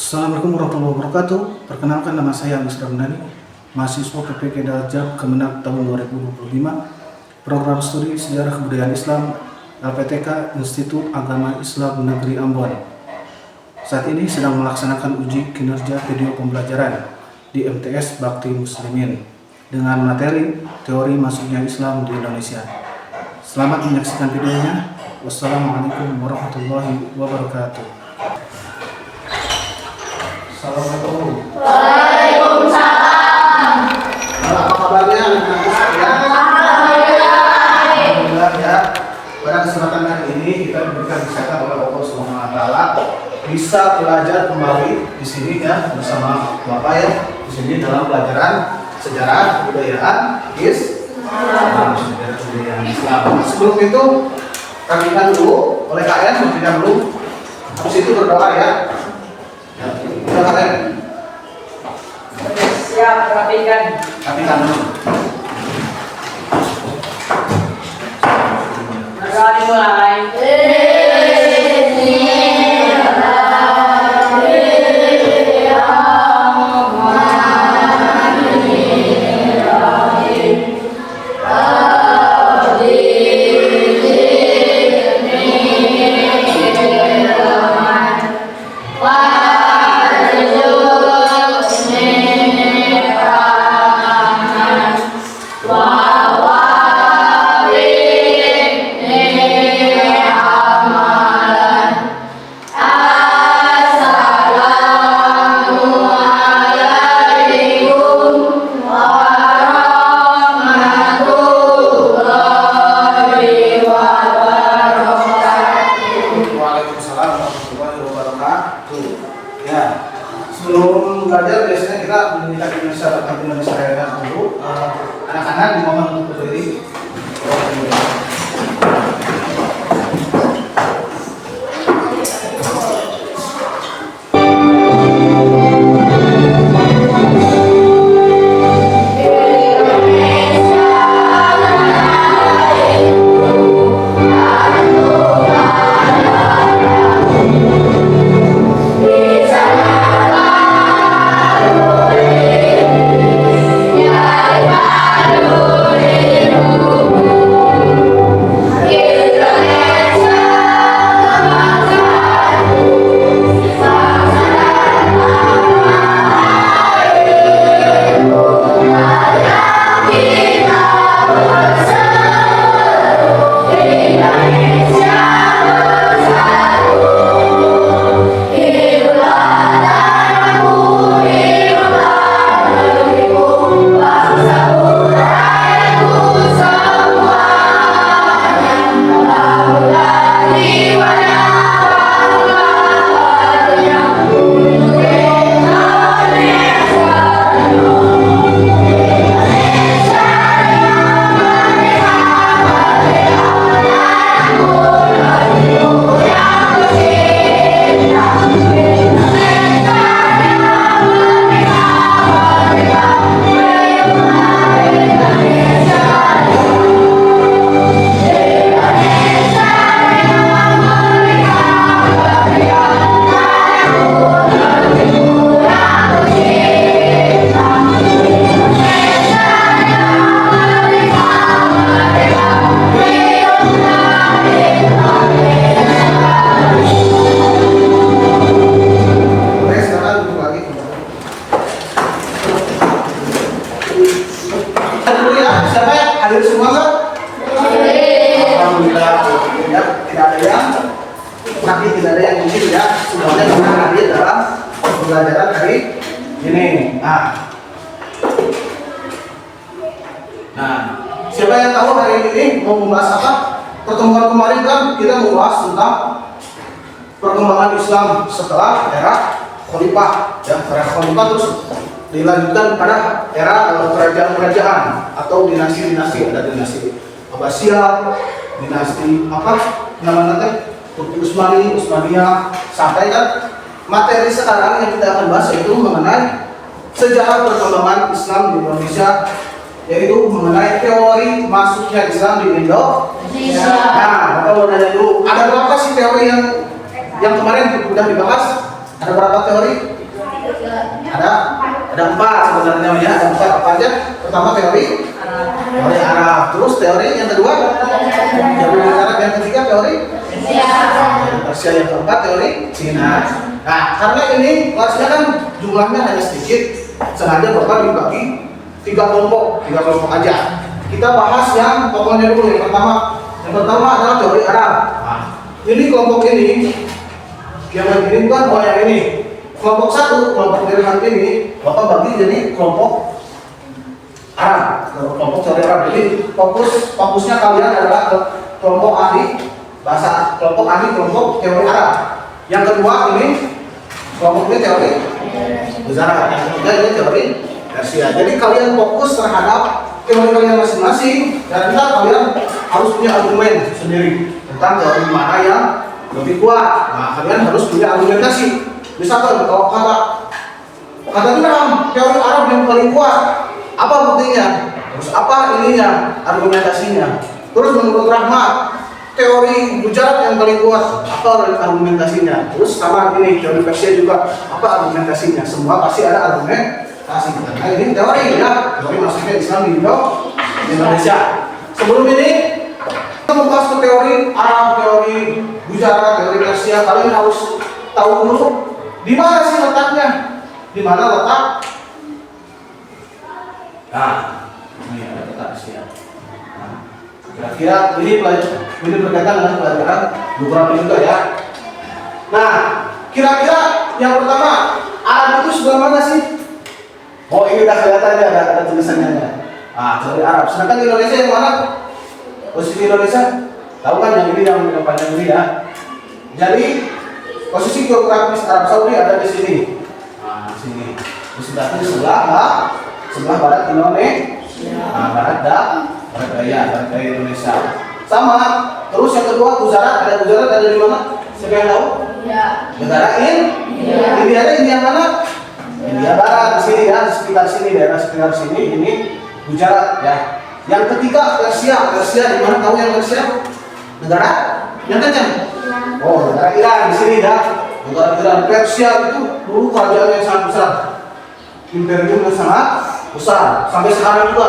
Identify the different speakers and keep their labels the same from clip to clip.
Speaker 1: Assalamualaikum warahmatullahi wabarakatuh. Perkenalkan, nama saya Agus Ramdhani, mahasiswa PPK Darjab Kemenak tahun 2025, program studi Sejarah Kebudayaan Islam LPTK Institut Agama Islam Negeri Ambon. Saat ini sedang melaksanakan uji kinerja video pembelajaran di MTS Bakti Muslimin dengan materi teori masuknya Islam di Indonesia. Selamat menyaksikan videonya. Wassalamualaikum warahmatullahi wabarakatuh. Assalamualaikum.
Speaker 2: Waalaikumsalam.
Speaker 1: Apa kabarnya anak-anak sekalian? Alhamdulillah ya. Pada kesempatan kali ini kita diberikan kesehatan oleh Allah Subhanahu wa taala bisa belajar kembali di sini ya bersama Bapak ya di sini dalam pelajaran sejarah kebudayaan Islam. Sebelum itu rapikan dulu oleh kalian terlebih dahulu. Habis itu berdoa ya.
Speaker 2: Siap, rapikan.
Speaker 1: Rapikan dulu.
Speaker 2: Berdoa dimulai.
Speaker 1: Sebelum belajar biasanya kita meminta Indonesia Raya dulu. Anak-anak dimohon untuk berdiri. Hadir semua kan? Alhamdulillah ya, tidak ada yang sakit, tidak ada yang mungkin ya, semuanya bisa hadir dalam pembelajaran hari ini. Nah, siapa yang tahu hari ini mau membahas apa? Pertemuan kemarin kan kita membahas tentang perkembangan Islam setelah era Khalifah ya, era Khalifah terus dilanjutkan pada era kerajaan-kerajaan atau dinasti-dinasti. Ada dinasti Abbasiyah, dinasti apa namanya teh, Turki Utsmani, Utsmaniyah, sampai kan materi sekarang yang kita akan bahas yaitu mengenai sejarah perkembangan Islam di Indonesia, yaitu mengenai teori masuknya Islam di Indonesia. Nah, Bapak mau nanya dulu, ada berapa sih teori yang kemarin sudah dibahas? Ada berapa teori? Ada 4 sebenarnya ya. Ada 4 apa aja? Pertama teori Arab. Terus teori yang kedua teori Arab, yang ketiga teori Persia, yang keempat teori Cina. Nah, karena ini kelasnya kan jumlahnya hanya sedikit, sengaja Bapak dibagi 3 kelompok aja. Kita bahas yang pokoknya dulu. Yang pertama adalah teori Arab. Nah, ini kelompok ini yang ini bukan yang ini. Kelompok 1, kelompok pilihan ini Bapak bagi jadi kelompok Arab, kelompok teori Arab. Jadi fokusnya kalian adalah ke kelompok ahli bahasa, kelompok ahli kelompok teori Arab. Yang kedua ini kelompok ini teori Gujarat. Yang ketiga ini teori Persia. Jadi kalian fokus terhadap teori kalian masing-masing, dan kalian harus punya argumen sendiri tentang teori mana yang lebih kuat. Nah, kalian harus punya argumentasi. Misalkan kalau kata bilang teori Arab yang paling kuat, apa buktinya? Terus apa ininya? Argumentasinya. Terus menurut Rahmat, teori Gujarat yang paling kuat, apa argumentasinya? Terus sama ini teori Persia juga, apa argumentasinya? Semua pasti ada argumentasi. Nah, ini teori ya, teori maksudnya Islam di Indonesia. Sebelum ini kita membahas ke teori Arab, teori Gujarat, teori Persia. Kalian harus tahu dulu di mana sih letaknya? Di mana letak? Nah, ini ada letak Persia. Nah, kira-kira ini berkaitan dengan pelajaran beberapa juga ya. Nah, kira-kira yang pertama, Arab itu sebelah mana sih? Oh, ini udah kelihatan ya, ada tulisannya. Ah, teori Arab. Sedangkan Indonesia yang mana? Posisi Indonesia? Tahu kan yang ini yang panjang ini ya. Jadi posisi geografis Arab Saudi ada di sini. Nah, di sini. Di sebelah barat Indonesia. Nah, barat daya Indonesia. Sama. Terus yang kedua Gujarat ada di mana? Siapa yang tahu? Ya. Negara India mana? India Barat di sini ya, di sekitar sini, daerah sekitar sini. Ini Gujarat ya. Yang ketiga Persia di mana tahu yang Persia? Negara yang kencang. Oh, negara Iran di sini ya. Negara Iran. Persia itu dulu kerajaan yang sangat besar, imperium yang sangat besar. Sampai sekarang juga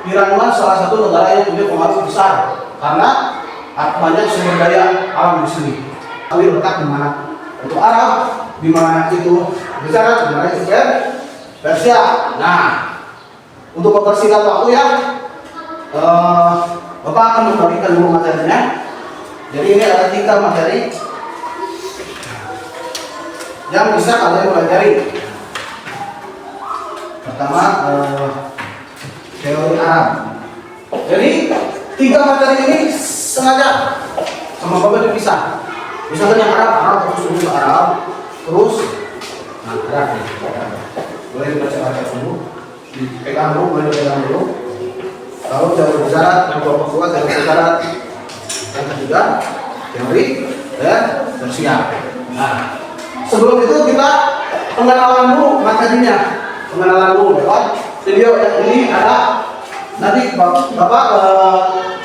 Speaker 1: Iran salah satu negara yang punya pengaruh besar karena banyak sumber daya alam di sini. Kali letak di mana? Untuk Arab di mana itu Gujarat, di mana itu Persia. Nah, untuk mempersingkat waktu ya, Bapak akan membagikan dulu materinya. Jadi ini ada 3 materi yang bisa kalian pelajari. Pertama, teori Arab. Jadi 3 materi ini sengaja sama Bapak dipisah. Misalnya yang Arab fokus dulu ke Arab, terus Arab. Boleh dibaca-baca dulu, dipegang dulu. Lalu teori Gujarat yang kelompok kedua teori Gujarat. Yang ketiga teori Persia. Nah, sebelum itu kita pengenalan dulu materinya. Pengenalan dulu lewat video yang ini ada. Nanti Bapak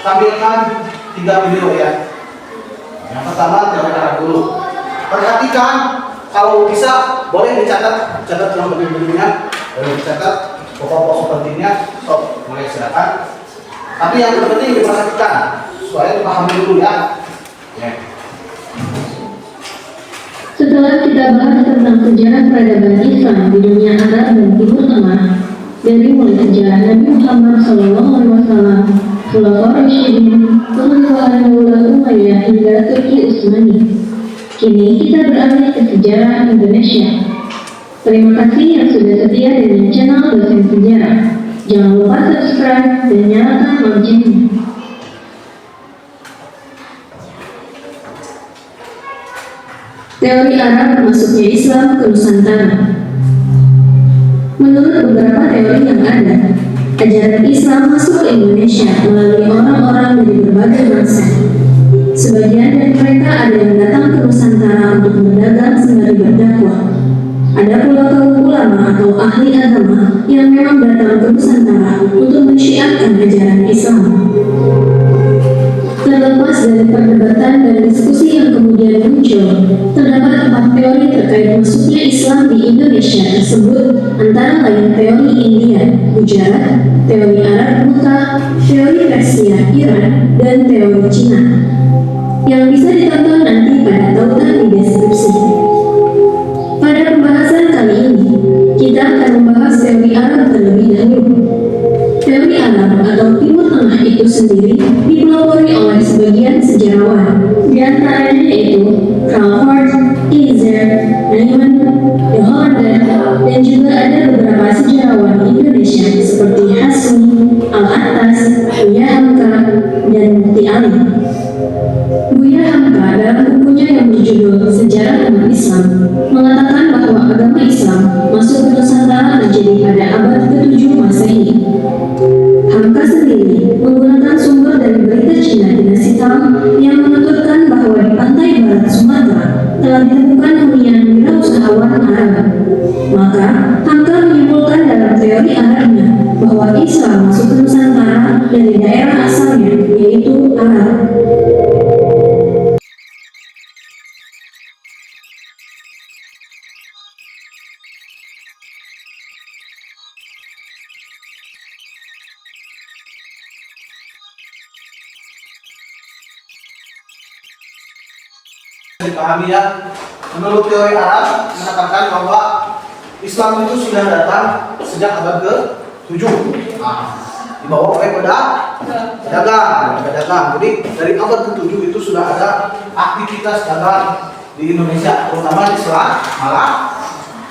Speaker 1: tampilkan 3 video ya. Yang pertama teori Arab dulu. Perhatikan kalau bisa boleh dicatat yang penting-pentingnya, boleh dicatat pokok-pokok pentingnya. Mulai silakan. Tapi yang terpenting diperhatikan supaya dipahami dulu ya.
Speaker 3: Setelah kita bahas tentang sejarah peradaban Islam di dunia Arab dan Timur Tengah, dari mulai sejarah Nabi Muhammad SAW, Khulafaur Rasyidin, Khalifah Daulah Umayyah hingga Turki Utsmani. Kini kita beralih ke sejarah Indonesia. Terima kasih yang sudah setia dengan channel Dosen Sejarah. Jangan lupa subscribe dan nyalakan loncengnya. Teori Arab masuknya Islam ke Nusantara. Menurut beberapa teori yang ada, ajaran Islam masuk ke Indonesia melalui orang-orang dari berbagai bangsa. Sebagian dari mereka ada yang datang ke Nusantara untuk berdagang sembari berdakwah. Ada pula kaum ulama atau ahli agama yang memang datang ke Nusantara untuk mensyiarkan ajaran Islam. Terlepas dari perdebatan dan diskusi yang kemudian muncul, terdapat 4 teori terkait masuknya Islam di Indonesia tersebut, antara lain teori India, Gujarat, teori Arab Mekah, teori Persia, Iran, dan teori Cina, yang bisa ditonton nanti pada tautan di deskripsi. Pada pembahasan kali ini, kita akan membahas teori Arab terlebih dahulu. Teori Arab atau Timur Tengah itu sendiri dipelopori oleh sebagian sejarawan, di antaranya yaitu Crawford, Kaiser, Naiman, De Hollander, dan juga ada beberapa sejarawan Indonesia seperti Hasmi, Al-Attas, Buya Hamka, dan Mukti Ali. Buya Hamka dalam bukunya yang berjudul Sejarah Umat Islam mengatakan bahwa agama Islam masuk ke Nusantara menjadi pada abad ke-7 Masehi. Hamka sendiri menggunakan sumber dari berita Cina dinasti Tang yang menuturkan bahwa di pantai barat Sumatera telah ditemukan hunian wirausahawan Arab. Maka Hamka menyimpulkan dalam teori Arabnya bahwa Islam masuk ke Nusantara dari daerah asalnya, yaitu Arab.
Speaker 1: Dipahami ya, menurut teori Arab menekankan bahwa Islam itu sudah datang sejak abad ke-7. Dibawa oleh pedagang. Jadi dari abad ke-7 itu sudah ada aktivitas dagang di Indonesia, terutama di Selat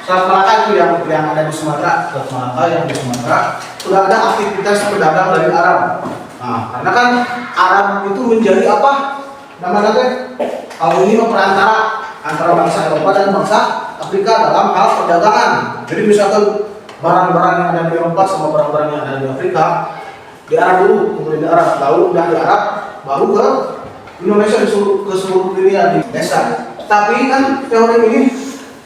Speaker 1: Malaka itu yang ada di Sumatera, yang di Sumatera sudah ada aktivitas pedagang dari Arab. Karena kan Arab itu menjadi apa? Namanya kalau ini perantara antara bangsa Eropa dan bangsa Afrika dalam hal perdagangan. Jadi misalkan barang-barang yang ada di Eropa sama barang-barang yang ada di Afrika di Arab dulu, kemudian di Arab, lalu udah di Arab, baru ke Indonesia ke seluruh dunia di desa. Tapi kan teori ini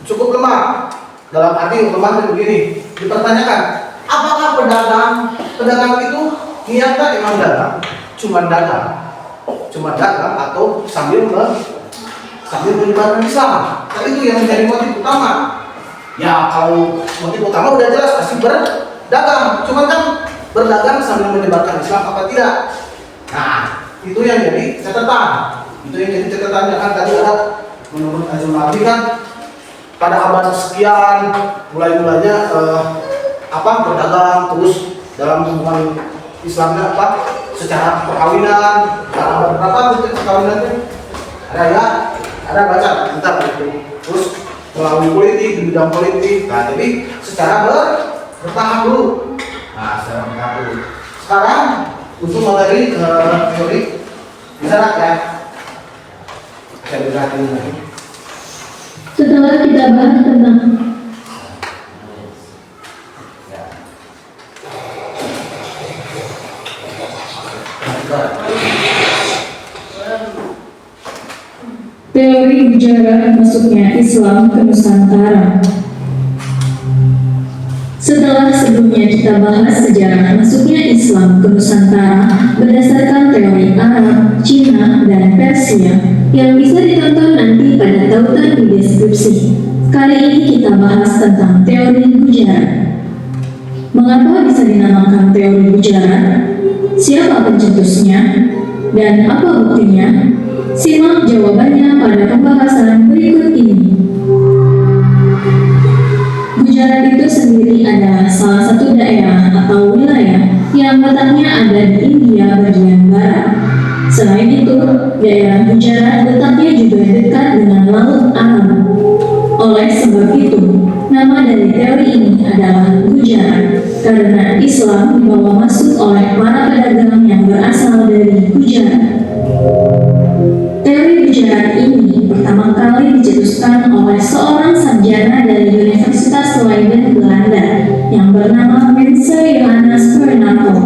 Speaker 1: cukup lemah. Dalam arti lemah begini, dipertanyakan, apakah pedagang itu niatnya emang dagang, cuma dagang atau sambil menyebarkan Islam. Nah, itu yang menjadi motif utama. Ya kalau motif utama udah jelas pasti berdagang. Cuma kan berdagang sambil menyebarkan Islam apa tidak? Nah, itu yang jadi catatan. Catatannya kan tadi ada menurut Al-Maghribi kan pada abad sekian mulainya berdagang terus dalam hubungan Islamnya secara perkawinan. Abad berapa itu perkawinan itu? Ada baca bentar gitu. Terus melalui politik, di bidang politik. Nah, jadi secara bertahap dulu. Sekarang untuk materi teori bisa ya. Saya berhati lagi.
Speaker 3: Setelah kita bahas tentang teori Gujarat masuknya Islam ke Nusantara. Setelah sebelumnya kita bahas sejarah masuknya Islam ke Nusantara berdasarkan teori Arab, Cina, dan Persia yang bisa ditonton nanti pada tautan di deskripsi. Kali ini kita bahas tentang teori Gujarat. Mengapa bisa dinamakan teori Gujarat? Siapa pencetusnya? Dan apa buktinya? Simak jawabannya pada pembahasan berikut ini. Gujarat itu sendiri adalah salah satu daerah atau wilayah yang letaknya ada di India bagian barat. Selain itu, daerah Gujarat letaknya juga dekat dengan Laut Arab. Oleh sebab itu, nama dari teori ini adalah Gujarat karena Islam dibawa masuk oleh para pedagang yang berasal dari Gujarat. Teori Gujarat ini pertama kali dicetuskan oleh seorang sarjana dari Universitas Leiden, Belanda yang bernama Mense Johannes Vernakel.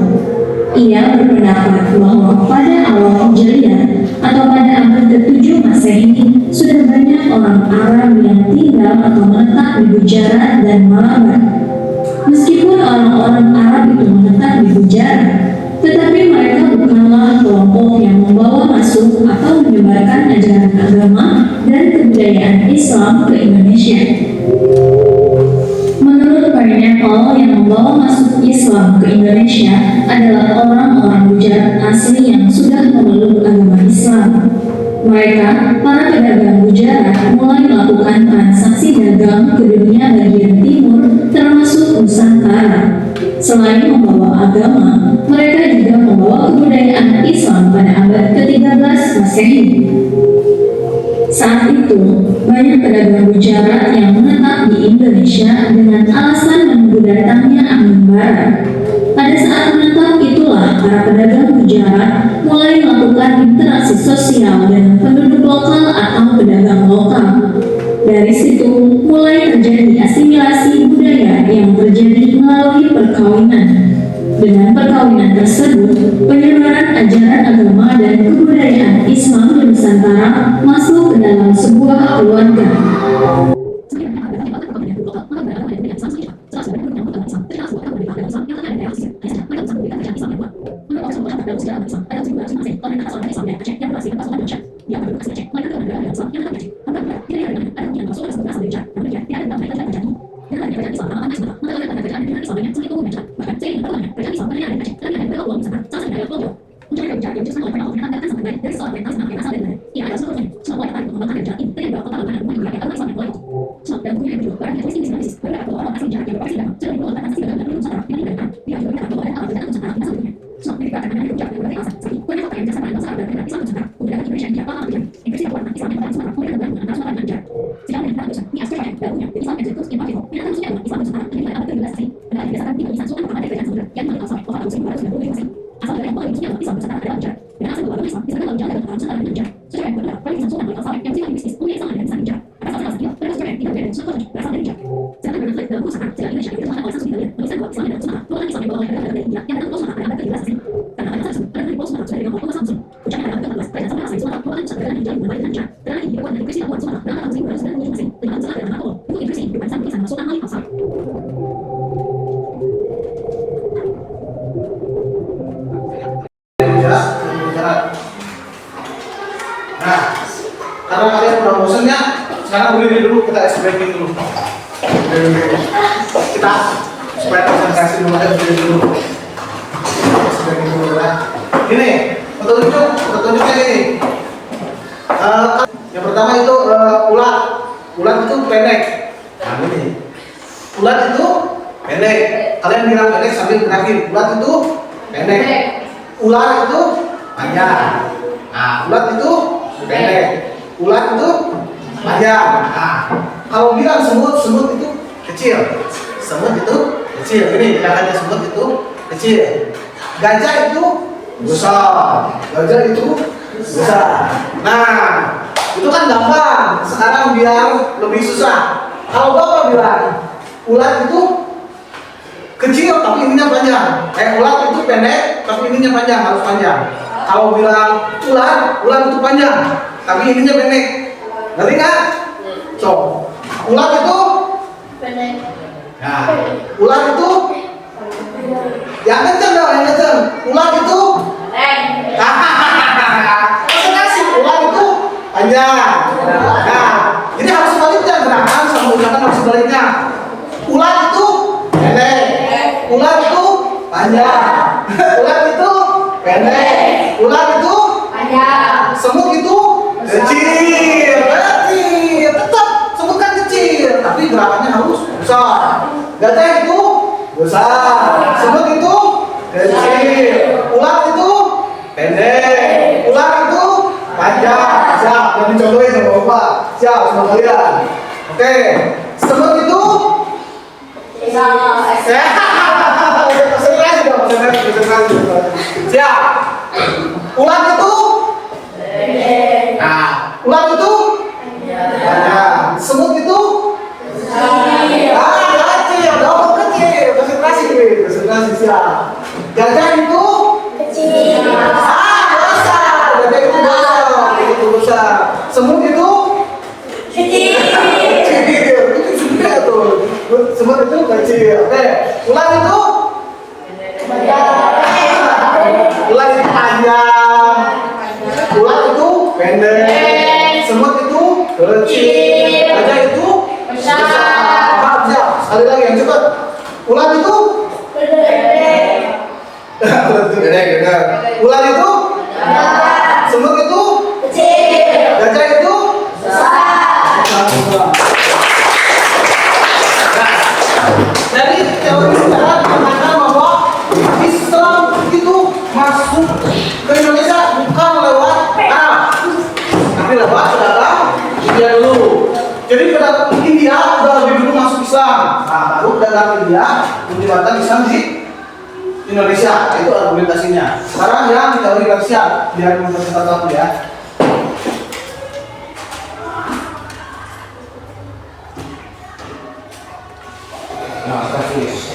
Speaker 3: Ia berpendapat bahwa pada awal Hijriah atau pada abad ke-7 Masehi sudah banyak orang Arab yang tinggal atau menetap di Gujarat dan Malabar. Meskipun orang-orang Arab itu menetap di Gujarat, tetapi mereka bukanlah kelompok yang membawa masuk atau ajaran agama dan kebudayaan Islam ke Indonesia. Menurut Pineapple, yang membawa masuk Islam ke Indonesia adalah orang-orang Gujarat asli yang sudah memeluk agama Islam. Mereka, para pedagang Gujarat, mulai melakukan transaksi dagang ke dunia bagian timur, termasuk Nusantara. Selain membawa agama, mereka juga membawa kebudayaan Islam pada abad ke-13 Masehi. Saat itu, banyak pedagang Gujarat yang menetap di Indonesia dengan alasan menunggu datangnya angin barat. Pada saat menetap itulah para pedagang Gujarat mulai melakukan interaksi sosial dengan penduduk lokal atau pedagang lokal. Dari situ mulai terjadi asimilasi budaya yang terjadi melalui perkawinan. Dengan perkawinan tersebut, penyebaran ajaran agama dan kebudayaan Islam di Nusantara masuk ke dalam sebuah keluarga.
Speaker 1: Nah, karena kalian udah bosannya, sekarang berdiri dulu, kita ice breaking dulu. Kita supaya konsentrasi dulu aja, berdiri dulu. Ice breaking dulu lah. Ini petunjuknya ini. Yang pertama itu ulat. Ulat itu pendek. Nah ini. Ulat itu pendek. Kalian bilang pendek sambil gerakin. Ulat itu pendek. Ular itu panjang. Nah, ulat itu pendek. Ulat itu panjang. Nah, kalau bilang semut itu kecil. Semut itu kecil. Ini gerakannya semut itu kecil. Gajah itu besar. Gajah itu besar. Nah, itu kan gampang. Sekarang biar lebih susah. Kalau Bapak bilang ulat itu kecil tapi ininya panjang. Ulat itu pendek tapi ininya panjang, harus panjang. Kalau bilang ulat itu panjang tapi ininya pendek. Ngerti nggak? So, ulat itu pendek. Nah, ulat itu yang kenceng dong, yang kenceng. Ulat itu konsentrasi. Ulat itu panjang. Nah, ini harus sebaliknya, gerakan sama ucapan harus sebaliknya. Ulat itu pendek. Ulat itu panjang. Ulat itu pendek. Ulat itu panjang. Semut itu kecil. Tetap semut kan kecil, tapi gerakannya harus besar. Gajah itu besar. Semut itu kecil. Ulat itu pendek. Ulat itu panjang. Siap, yang dicontohin sama Bapak. Siap, sama kalian. Oke. Semut itu siap. Ulat itu ulat itu panjang. Semut itu kecil. Dong kecil. Konsentrasi siap. Gajah itu kecil. Besar. Gajah itu besar. Semut itu kecil. Itu juga tuh. Semut itu kecil. Oke. Ulat itu ulat itu panjang. Ulat itu pendek. semut itu kecil, gajah itu
Speaker 2: Besar.
Speaker 1: Paham siap? Sekali lagi yang cepat. Ular itu ular itu gede. Ular itu semut itu gajah itu dari teori sejarah mengatakan bahwa Islam itu masuk ke Indonesia bukan lewat Arab, tapi lewat pedagang India dulu. Jadi pedagang India udah lebih dulu masuk Islam. Nah, baru pedagang India menyebarkan Islam di Indonesia. Itu argumentasinya. Sekarang yang teori Persia, biar mempercepat waktu ya. Nah, kasih.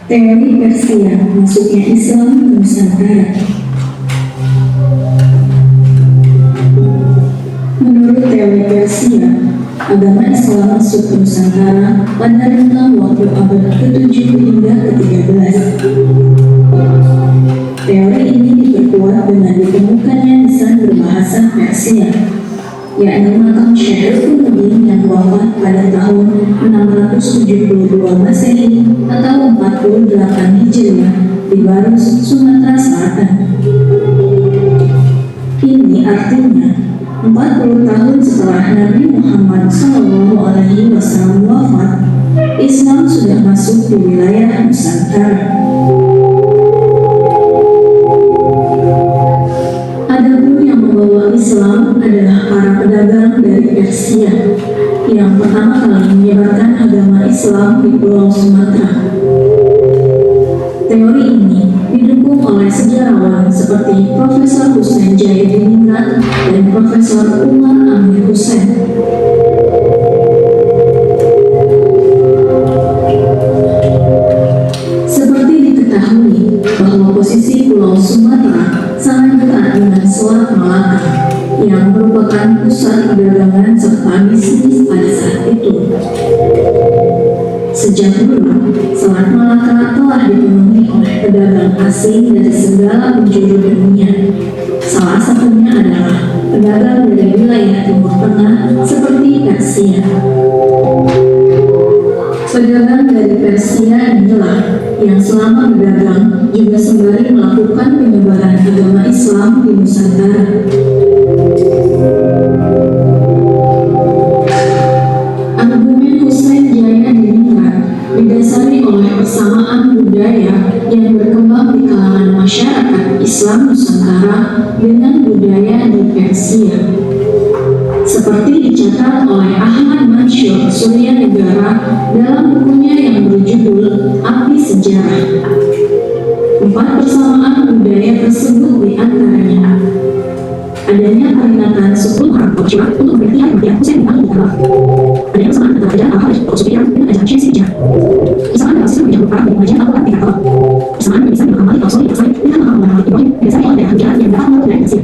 Speaker 3: Teori Persia masuknya Islam ke Nusantara. Menurut teori Persia, agama Islam masuk ke Nusantara pada rentang waktu abad ke-7 hingga ke-13. Teori ini diperkuat dengan ditemukannya nisan berbahasa Persia, yakni makam Syekh Nabi yang wafat pada tahun 672 Masehi atau 48 Hijriah di Barus, Sumatera Selatan. Ini artinya 40 tahun setelah Nabi Muhammad SAW wafat, Islam sudah masuk di wilayah Nusantara. Adapun yang membawa Islam adalah para pedagang dari Persia yang pertama kali menyebarkan agama Islam di Pulau Sumatera. Teori ini didukung oleh sejarawan seperti Profesor Hussein Jayadiningrat dan Profesor Umar Amir Hussein. Seperti diketahui bahwa posisi Pulau Sumatera sangat dekat dengan Selat Malaka yang merupakan pusat perdagangan serta bisnis pada saat itu. Sejak dulu, Selat Malaka telah dipenuhi oleh pedagang asing dari segala penjuru dunia. Salah satunya adalah pedagang dari wilayah Timur Tengah seperti Persia. Pedagang dari Persia inilah yang selama berdagang juga sembari melakukan penyebaran agama Islam di Nusantara. Argumen Hussein Jayadiningrat didasari oleh persamaan budaya yang berkembang di kalangan masyarakat Islam Nusantara dengan budaya di Persia. Seperti dicatat oleh Ahmad Mansur Surya Negara dalam bukunya yang berjudul Api Sejarah. 4 persamaan budaya tersebut diantaranya adanya peringatan 10 hari Syawal untuk berhenti hari yang Hussein dipanggil di Ka'bah. Adanya persamaan antara ajaran Al-Khawarij atau Sufyan dengan ajaran Syiah sejarah. Persamaan dalam sistem penjahit para pengajian Al-Quran di Ka'bah. Persamaan yang bisa Imam Malik atau Soli Al-Sali dengan makam Muhammad Ibrahim berdasarkan oleh daerah penjara yang dapat melalui dari Mesir.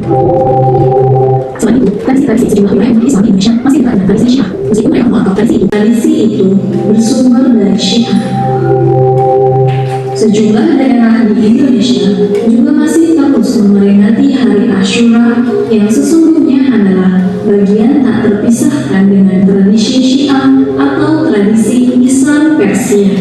Speaker 3: Selain itu, tradisi-tradisi sejumlah wilayah Islam di Indonesia masih dekat dengan tradisi Syiah. Meskipun mereka menganggap tradisi itu bersumber dari Syiah. Sejumlah daerah di Indonesia juga masih terus memperingati Hari Asyura yang sesungguhnya adalah bagian tak terpisahkan dengan tradisi Syiah atau tradisi Islam Persia.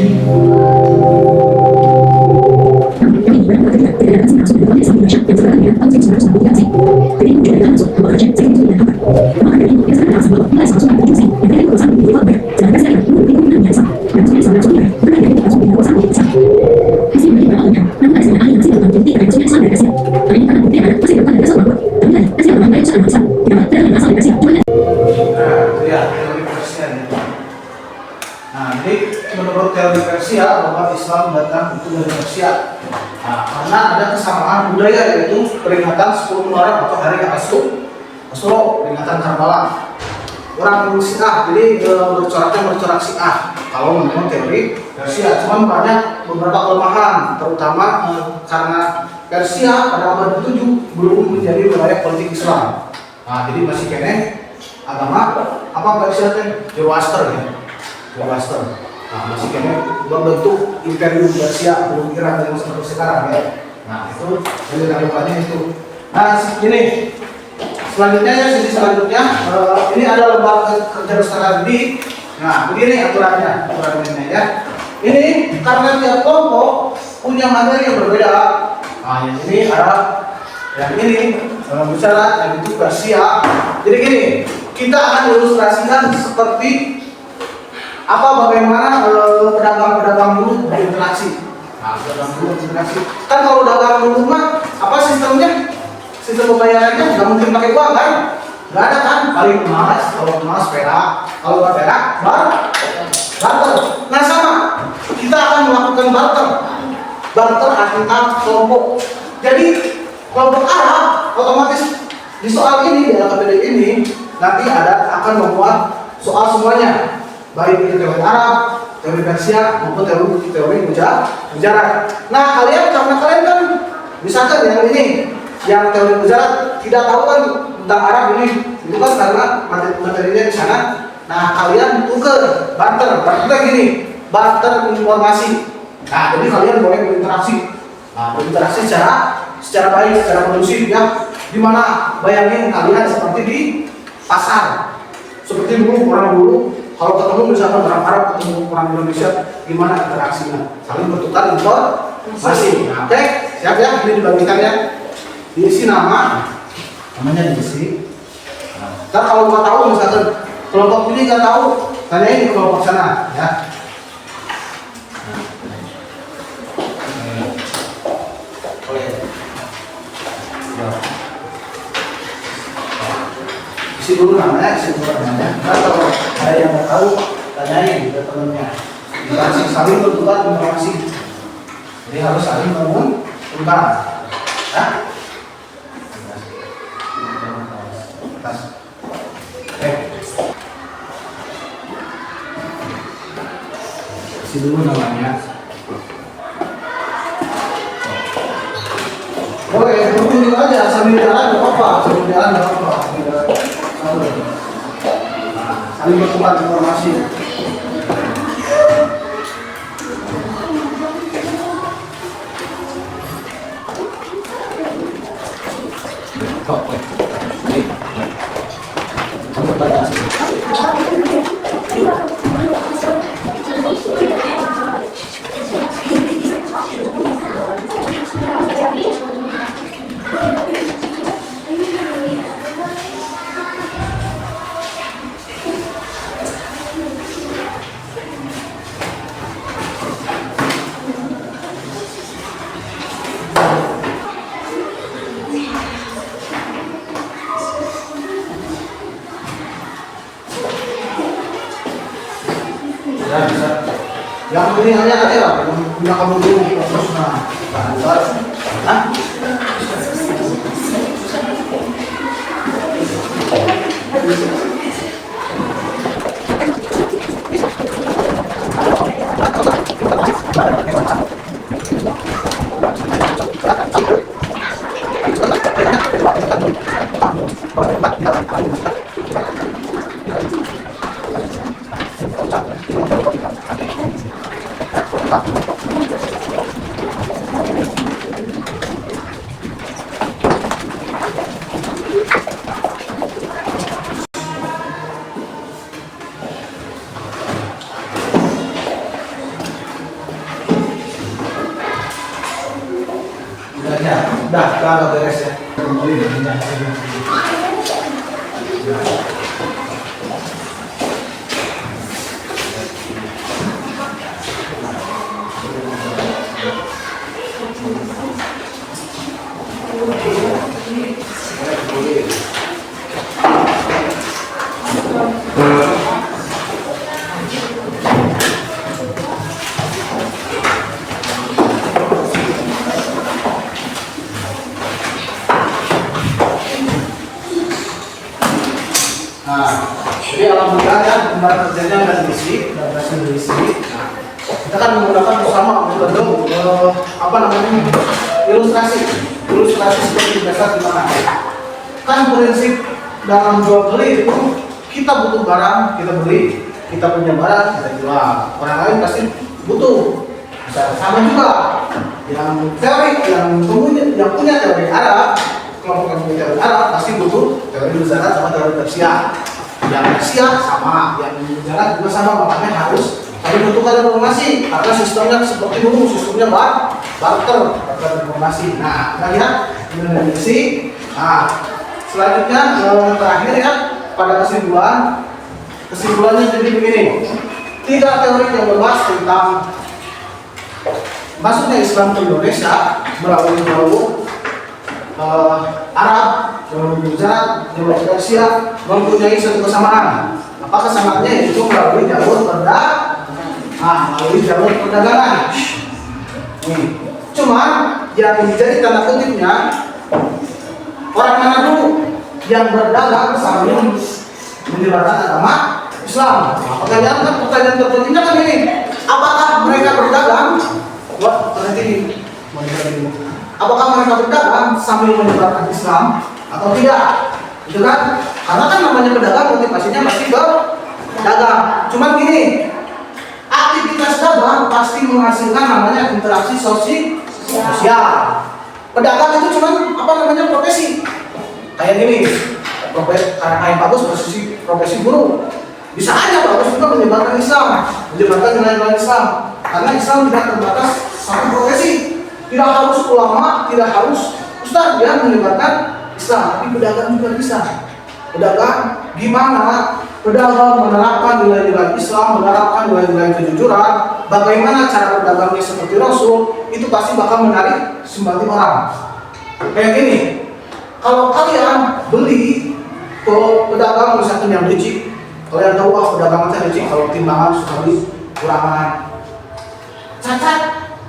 Speaker 1: Nah, jadi menurut teori Persia bahwa Islam datang itu dari Persia. Nah, karena ada kesamaan budaya yaitu peringatan 10 Muharram atau Hari Asyura, peringatan Karbala. Orang Syiah, jadi bercorak Syiah. Kalau menurut teori Persia, cuma banyak beberapa kelemahan, terutama karena Persia pada abad ke-7 belum menjadi wilayah politik Islam. Nah, jadi masih kene agama apa Persia teh Zoroaster ya. Zoroaster. Nah, masih kene berbentuk imperium Persia belum kira dengan seperti sekarang ya. Nah itu dari lakukannya itu. Nah ini selanjutnya ya, sisi selanjutnya ini ada lembar kerja usaha didik. Nah begini aturannya ya. Ini karena tiap kelompok punya materi yang berbeda. Nah yang ini Arab, yang ini bicara, yang itu Persia. Jadi gini, kita akan ilustrasikan seperti bagaimana pedagang dulu berinteraksi. Nah, pedagang dulu berinteraksi. Kan kalau dagang dulu mah apa sistemnya? Sistem pembayarannya nggak mungkin pakai uang kan? Nggak ada kan? Paling emas, kalau emas perak, kalau nggak perak barter. Nah sama, kita akan melakukan barter antar kelompok. Jadi kelompok Arab otomatis di soal ini, di LKPD ini nanti akan membuat soal semuanya, baik itu teori Arab, teori Persia maupun teori mujarat. Nah karena kalian kan misalkan yang ini, yang teori mujarat tidak tahu kan tentang Arab ini, itu kan karena materinya di sana. Nah kalian tuker, barter gini, barter informasi. Nah jadi kalian boleh berinteraksi, berinteraksi secara baik, secara kondusif ya. Dimana bayangin kalian seperti di pasar, seperti orang dulu kalau ketemu misalkan orang Arab ketemu orang Indonesia, gimana interaksinya? Saling bertukar informasi. Nah, oke, siap ya? Ini dibagikan ya. Diisi namanya diisi. Ntar kalau nggak tahu misalkan kelompok ini nggak tahu, tanyain di kelompok sana ya. Isi dulu namanya. Kalau ada yang nggak tahu, tanyain ke temennya. Dikasih saling bertukar informasi. Jadi harus saling menguntungkan. Ya? Oke. Isi dulu namanya. Boleh, berkunjung aja sambil jalan nggak apa-apa, saling bertukar informasi. Ya bisa. Yang penting hanya aja lah, punya kamu dulu terus nah. Udah beres ya. Nah, jadi alhamdulillah ya, kemarin kerjanya udah diisi, udah berhasil diisi. Nah, kita kan menggunakan bersama bentuk ilustrasi seperti biasa gimana? Kan prinsip dalam jual beli itu kita butuh barang, kita beli, kita punya barang, kita jual. Orang lain pasti butuh. Bisa sama juga. yang teori, yang punya teori Arab, kelompok yang punya teori Arab pasti butuh teori Zakat sama teori tersier. Yang tersier sama, yang Zakat juga sama, makanya harus membutuhkan informasi karena sistemnya seperti dulu, sistemnya barter informasi. Nah, kita lihat definisi. Nah, selanjutnya terakhir ya, pada kesimpulannya jadi begini. Tidak teori yang membahas tentang masuknya Islam ke Indonesia melalui jalur Arab, jalur Gujarat, jalur Persia mempunyai satu kesamaan. Apa kesamaannya? Itu melalui jalur perdagangan. Cuma yang menjadi tanda kutipnya, orang mana dulu yang berdagang sambil menyebarkan agama Islam. Pertanyaan terpentingnya kan ini, apakah mereka berdagang? Apakah mereka berdagang sambil menyebarkan Islam atau tidak? Itu kan? Karena kan namanya pedagang, motivasinya pasti ke dagang. Cuman gini, aktivitas dagang pasti menghasilkan namanya interaksi sosial. Pedagang itu cuma profesi. Kayak gini, kayak bagus profesi guru. Bisa aja bagus juga menyebarkan Islam, menyebarkan nilai-nilai Islam. Karena Islam tidak terbatas satu profesi. Tidak harus ulama, tidak harus ustaz yang menyebarkan Islam, tapi pedagang juga bisa. Pedagang gimana? Pedagang menerapkan nilai-nilai Islam, menerapkan nilai-nilai kejujuran. Bagaimana cara berdagangnya seperti Rasul, itu pasti bakal menarik simpati orang. Kayak gini, kalau kalian beli ke pedagang misalkan yang licik, kalian tahu pedagang itu licik, kalau timbangan sekali kurangan, cacat,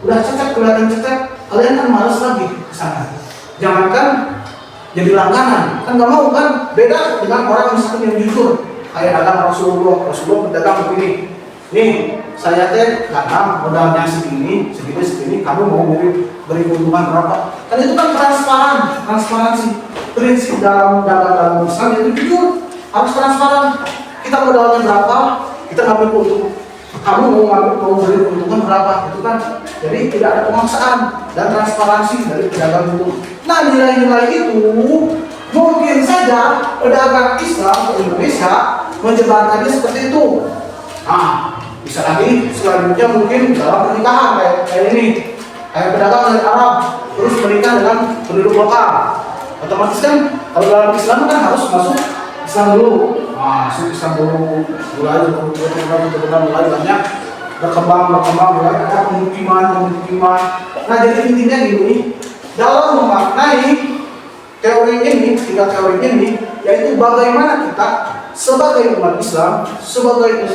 Speaker 1: udah cacat, kelihatan cacat, kalian kan malas lagi ke sana. Jangankan jadi langganan, kan nggak mau kan? Beda dengan orang misalkan yang jujur, kayak dagang Rasulullah berdagang begini. Nih, saya dagang modalnya segini, kamu mau beri keuntungan berapa? Kan itu kan transparansi. Prinsip dalam dagang Islam itu jujur, harus transparan. Kita modalnya berapa, kita ngambil keuntungan. Kamu mau beri keuntungan berapa? Itu kan, jadi tidak ada pemaksaan dan transparansi dari pedagang itu. Nah, nilai-nilai itu mungkin saja pedagang Islam ke Indonesia menyebarkannya seperti itu. Nah, bisa lagi selanjutnya mungkin dalam pernikahan kayak ini, kayak pedagang dari Arab terus menikah dengan penduduk lokal. Otomatis kan kalau dalam Islam kan harus masuk Islam dulu. Masuk Islam dulu, mulai banyak berkembang, mulai ada pemukiman. Nah, jadi intinya gini, dalam memaknai teori ini, yaitu bagaimana kita sebagai umat Islam, sebagai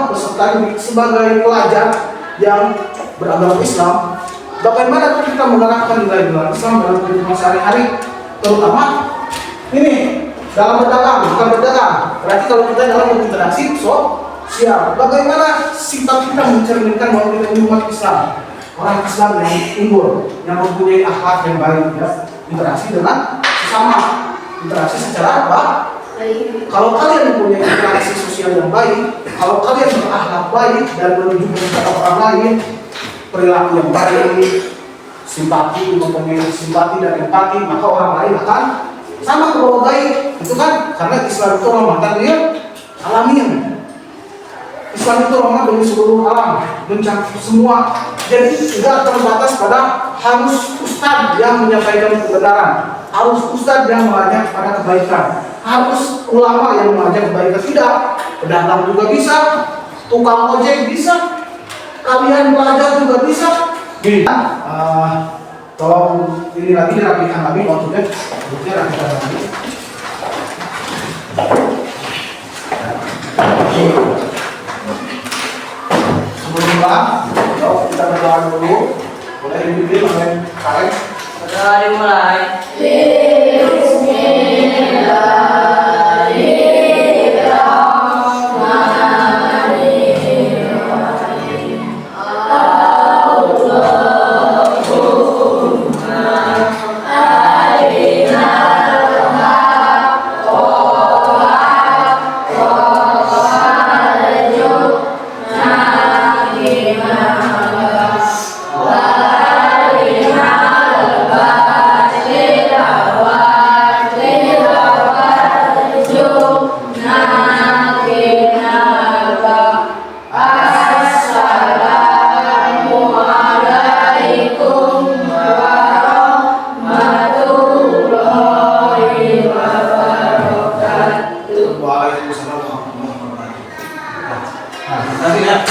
Speaker 1: peserta didik, sebagai pelajar yang beragama Islam, bagaimana kita menerapkan nilai-nilai Islam dalam kehidupan sehari-hari, terutama ini dalam berdagang. Berarti kalau kita dalam berinteraksi sosial, bagaimana sifat kita mencerminkan bahwa kita umat Islam, orang Islam yang unggul, yang mempunyai akhlak yang baik, ya, interaksi dengan sesama, interaksi secara baik. Kalau kalian mempunyai interaksi sosial yang baik, kalau kalian berakhlak baik dan menunjukkan kepada orang lain perilaku yang baik, mempunyai simpati dan empati, maka orang lain akan sama ke bawah baik. Itu kan karena Islam itu rahmatan lil alamin. Islam itu rahmat bagi seluruh alam, mencakup semua. Jadi tidak terbatas pada harus ustadz yang menyampaikan kebenaran, harus ustadz yang mengajak pada kebaikan, harus ulama yang mengajak kebaikan. Tidak, pedagang juga bisa, tukang ojek bisa, kalian pelajar juga bisa. Gini, tolong ini lagi dirapikan lagi, maksudnya rapikan lagi. Sebelumnya, kita berdoa dulu. Boleh dibimbing oleh kalian.
Speaker 2: Berdoa dimulai.
Speaker 4: Wow.
Speaker 1: Waalaikumsalam warahmatullahi wabarakatuh.
Speaker 4: Nah, nanti ya.